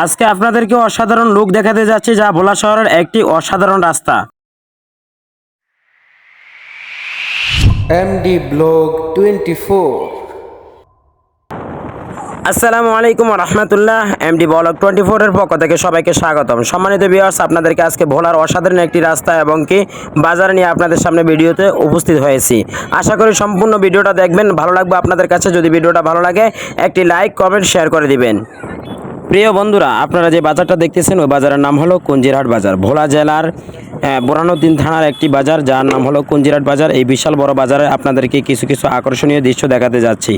আজকে আপনাদেরকে অসাধারণ লুক দেখাতে যাচ্ছি, যা ভোলা শহরের একটি অসাধারণ রাস্তা। MD Blog 24। আসসালামু আলাইকুম রহমতুল্লাহ। MD ব্লগ 24 এর পক্ষ থেকে সবাইকে স্বাগতম। সম্মানিত ভিউয়ার্স, আপনাদেরকে আজকে ভোলার অসাধারণ একটি রাস্তা এবং কি বাজার নিয়ে আপনাদের সামনে ভিডিওতে উপস্থিত হয়েছি। আশা করি সম্পূর্ণ ভিডিওটা দেখবেন, ভালো লাগবে আপনাদের কাছে। যদি ভিডিওটা ভালো লাগে একটি লাইক কমেন্ট শেয়ার করে দিবেন। প্রিয় বন্ধুরা, আপনারা যে বাজারটা দেখতেছেন ওই বাজারের নাম হলো কুঞ্জিরহাট বাজার। ভোলা জেলার বোরহানুদ্দিন থানার একটি বাজার, যার নাম হলো কুঞ্জিরহাট বাজার। এই বিশাল বড় বাজারে আপনাদেরকে কিছু কিছু আকর্ষণীয় দৃশ্য দেখাতে যাচ্ছি।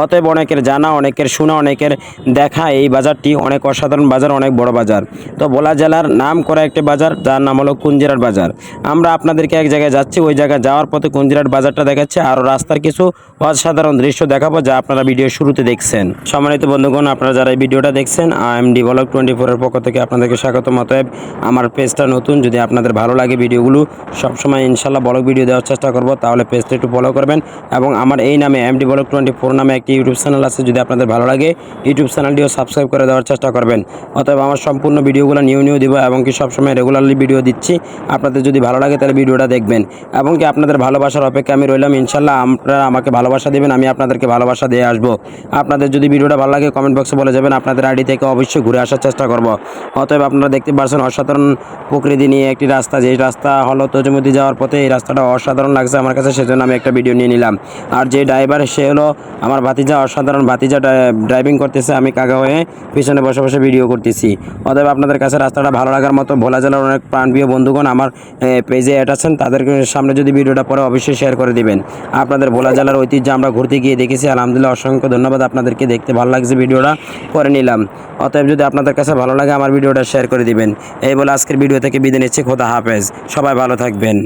অতএব অনেকের জানা, অনেকের শোনা, অনেকের দেখা এই বাজারটি অনেক অসাধারণ বাজার, অনেক বড় বাজার। তো ভোলা জেলার নাম করা একটি বাজার, যার নাম হলো কুঞ্জিরহাট বাজার। আমরা আপনাদেরকে এক জায়গায় যাচ্ছি, ওই জায়গায় যাওয়ার পথে কুঞ্জিরহাট বাজারটা দেখাচ্ছে, আর রাস্তার কিছু অসাধারণ দৃশ্য দেখাবো, যা আপনারা ভিডিও শুরুতে দেখছেন। সম্মানিত বন্ধুগণ, আপনারা যারা এই ভিডিওটা দেখছেন, MD ব্লগ 24 এর পক্ষ থেকে আপনাদেরকে স্বাগতম। অতএব আমার পেজটা নতুন, যদি আপনাদের ভালো লাগে ভিডিওগুলো সবসময় ইনশাল্লাহ ব্লগ ভিডিও দেওয়ার চেষ্টা করব, তাহলে পেজটা একটু ফলো করবেন। এবং আমার এই নামে MD ব্লগ 24 নামে একটি ইউটিউব চ্যানেল আছে, যদি আপনাদের ভালো লাগে ইউটিউব চ্যানেলটিও সাবস্ক্রাইব করে দেওয়ার চেষ্টা করবেন। অতএব আমার সম্পূর্ণ ভিডিওগুলো নিউ দিব এবং কি সবসময় রেগুলারলি ভিডিও দিচ্ছি। আপনাদের যদি ভালো লাগে তাহলে ভিডিওটা দেখবেন এবং কি আপনাদের ভালোবাসার অপেক্ষা আমি রইলাম। ইনশাল্লাহ আপনারা আমাকে ভালোবাসা দেবেন, আমি আপনাদেরকে ভালোবাসা দিয়ে আসবো। আপনাদের যদি ভিডিওটা ভালো লাগে কমেন্ট বক্সে বলে যাবেন, আপনাদের আইডি থেকে অবশ্যই ঘুরে আসার চেষ্টা করব। অতএব আপনারা দেখতে পাচ্ছেন অসাধারণ প্রকৃতি নিয়ে একটি রাস্তা, যে রাস্তা হলো তজুমতি যাওয়ার পথে। এই রাস্তাটা অসাধারণ লাগছে আমার কাছে, সেজন্য আমি একটা ভিডিও নিয়ে নিলাম। আর যে ড্রাইভার, সে হলো আমার ভাতিজা। অসাধারণ ভাতিজা ড্রাইভিং করতেছে, আমি কাকা হয়ে পিছনে বসে বসে ভিডিও করতেছি। অতএব আপনাদের কাছে রাস্তাটা ভালো লাগার মতো ভোলা জেলার অনেক প্রাণপ্রিয় বন্ধুগণ আমার পেজে অ্যাড আছেন, তাদের সামনে যদি ভিডিওটা পরে অবশ্যই শেয়ার করে দিবেন। আপনাদের ভোলা জেলার ঐতিহ্য আমরা ঘুরতে গিয়ে দেখেছি, আলহামদুলিল্লাহ। অসংখ্য ধন্যবাদ আপনাদেরকে, দেখতে ভালো লাগছে ভিডিওটা করে নিলাম। অতএব যদি আপনাদের কাছে ভালো লাগে আমার ভিডিওটা শেয়ার করে দিবেন। এই বলে আজকের ভিডিও থেকে বিদায় নিচ্ছি। খোদা হাফেজ, সবাই ভালো থাকবেন।